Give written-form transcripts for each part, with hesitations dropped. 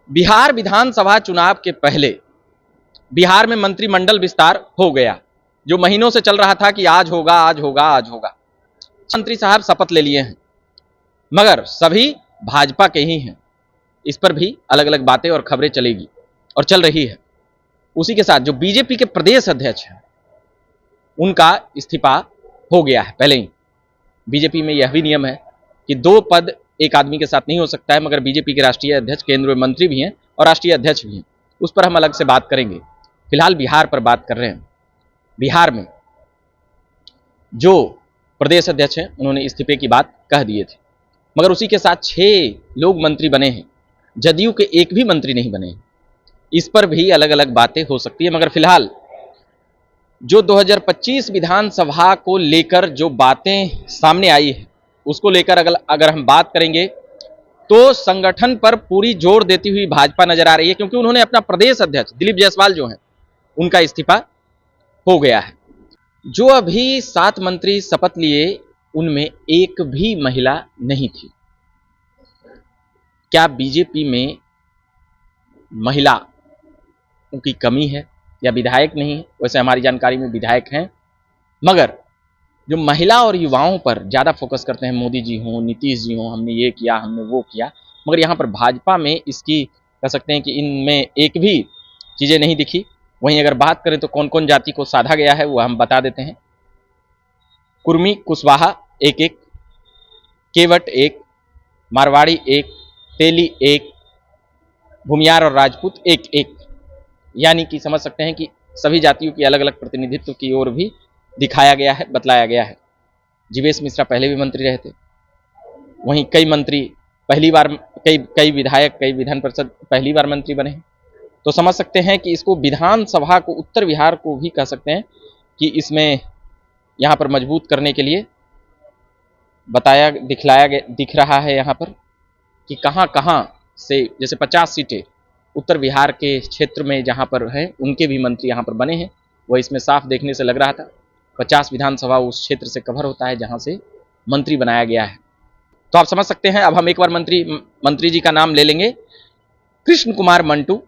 बिहार विधानसभा चुनाव के पहले बिहार में मंत्रिमंडल विस्तार हो गया, जो महीनों से चल रहा था कि आज होगा आज होगा आज होगा। मंत्री साहब शपथ ले लिए हैं, मगर सभी भाजपा के ही हैं। इस पर भी अलग अलग बातें और खबरें चलेगी और चल रही है। उसी के साथ जो बीजेपी के प्रदेश अध्यक्ष हैं, उनका इस्तीफा हो गया है पहले ही। बीजेपी में यह भी नियम है कि 2 पद एक आदमी के साथ नहीं हो सकता है, मगर बीजेपी के राष्ट्रीय अध्यक्ष केंद्रीय मंत्री भी हैं और राष्ट्रीय अध्यक्ष भी हैं। उस पर हम अलग से बात करेंगे। फिलहाल बिहार पर बात कर रहे हैं। बिहार में जो प्रदेश अध्यक्ष हैं, उन्होंने इस्तीफे की बात कह दिए थे, मगर उसी के साथ 6 लोग मंत्री बने हैं। जदयू के एक भी मंत्री नहीं बने हैं। इस पर भी अलग अलग बातें हो सकती है, मगर फिलहाल जो 2025 विधानसभा को लेकर जो बातें सामने आई है, उसको लेकर अगर हम बात करेंगे तो संगठन पर पूरी जोर देती हुई भाजपा नजर आ रही है, क्योंकि उन्होंने अपना प्रदेश अध्यक्ष दिलीप जायसवाल जो हैं, उनका इस्तीफा हो गया है। जो अभी 7 मंत्री शपथ लिए, उनमें एक भी महिला नहीं थी। क्या बीजेपी में महिला की कमी है या विधायक नहीं है? वैसे हमारी जानकारी में विधायक हैं, मगर जो महिला और युवाओं पर ज़्यादा फोकस करते हैं, मोदी जी हों, नीतीश जी हों, हमने ये किया, हमने वो किया, मगर यहाँ पर भाजपा में इसकी कह सकते हैं कि इनमें एक भी चीज़ें नहीं दिखी। वहीं अगर बात करें तो कौन कौन जाति को साधा गया है, वो हम बता देते हैं। कुर्मी कुशवाहा 1-1, केवट 1, मारवाड़ी 1, तेली 1, भूमियार और राजपूत 1-1। यानी कि समझ सकते हैं कि सभी जातियों की अलग अलग प्रतिनिधित्व की ओर भी दिखाया गया है, बतलाया गया है। जीवेश मिश्रा पहले भी मंत्री रहे थे, वहीं कई मंत्री पहली बार, कई विधायक, कई विधान परिषद पहली बार मंत्री बने हैं। तो समझ सकते हैं कि इसको विधानसभा को, उत्तर बिहार को भी कह सकते हैं कि इसमें यहाँ पर मजबूत करने के लिए दिख रहा है यहाँ पर कि कहाँ कहाँ से, जैसे 50 सीटें उत्तर बिहार के क्षेत्र में जहाँ पर हैं, उनके भी मंत्री यहाँ पर बने हैं। वह इसमें साफ देखने से लग रहा था। 50 विधानसभा उस क्षेत्र से कवर होता है जहाँ से मंत्री बनाया गया है। तो आप समझ सकते हैं। अब हम एक बार मंत्री जी का नाम ले लेंगे। कृष्ण कुमार मंटू,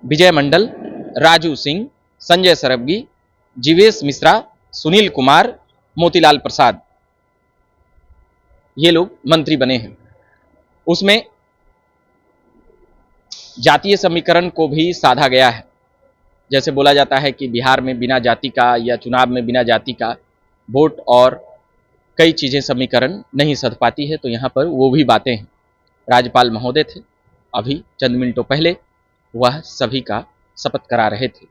विजय मंडल, राजू सिंह, संजय सरबगी, जीवेश मिश्रा, सुनील कुमार, मोतीलाल प्रसाद, ये लोग मंत्री बने हैं। उसमें जातीय समीकरण को भी साधा गया है। जैसे बोला जाता है कि बिहार में बिना जाति का, या चुनाव में बिना जाति का वोट और कई चीज़ें समीकरण नहीं सध पाती है, तो यहाँ पर वो भी बातें हैं। राज्यपाल महोदय थे, अभी चंद मिनटों पहले वह सभी का शपथ करा रहे थे।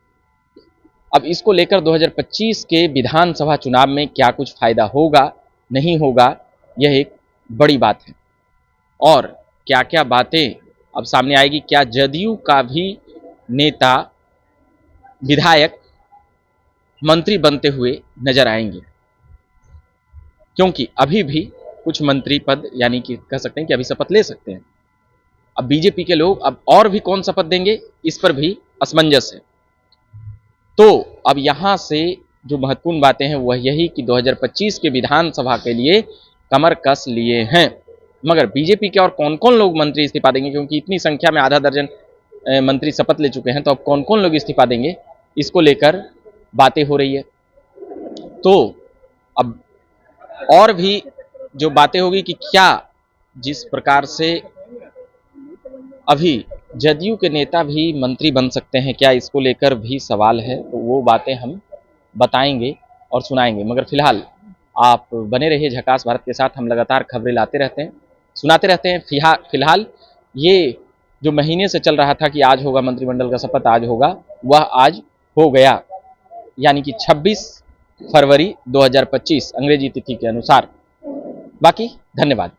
अब इसको लेकर 2025 के विधानसभा चुनाव में क्या कुछ फायदा होगा, नहीं होगा, यह एक बड़ी बात है। और क्या क्या बातें अब सामने आएगी। क्या जदयू का भी नेता, विधायक मंत्री बनते हुए नजर आएंगे? क्योंकि अभी भी कुछ मंत्री पद, यानी कि कह सकते हैं कि अभी शपथ ले सकते हैं। अब बीजेपी के लोग अब और भी कौन शपथ देंगे, इस पर भी असमंजस है। तो अब यहां से जो महत्वपूर्ण बातें हैं वह यही कि 2025 के विधानसभा के लिए कमर कस लिए हैं। मगर बीजेपी के और कौन कौन लोग मंत्री इस्तीफा देंगे, क्योंकि इतनी संख्या में आधा दर्जन मंत्री शपथ ले चुके हैं, तो अब कौन कौन लोग इस्तीफा देंगे, इसको लेकर बातें हो रही है। तो अब और भी जो बातें होगी कि क्या, जिस प्रकार से अभी जदयू के नेता भी मंत्री बन सकते हैं, क्या इसको लेकर भी सवाल है। तो वो बातें हम बताएंगे और सुनाएंगे। मगर फिलहाल आप बने रहिए झकास भारत के साथ। हम लगातार खबरें लाते रहते हैं, सुनाते रहते हैं। फिलहाल ये जो महीने से चल रहा था कि आज होगा मंत्रिमंडल का शपथ, आज होगा, वह आज हो गया, यानी कि 26 फरवरी 2025 अंग्रेजी तिथि के अनुसार। बाकी धन्यवाद।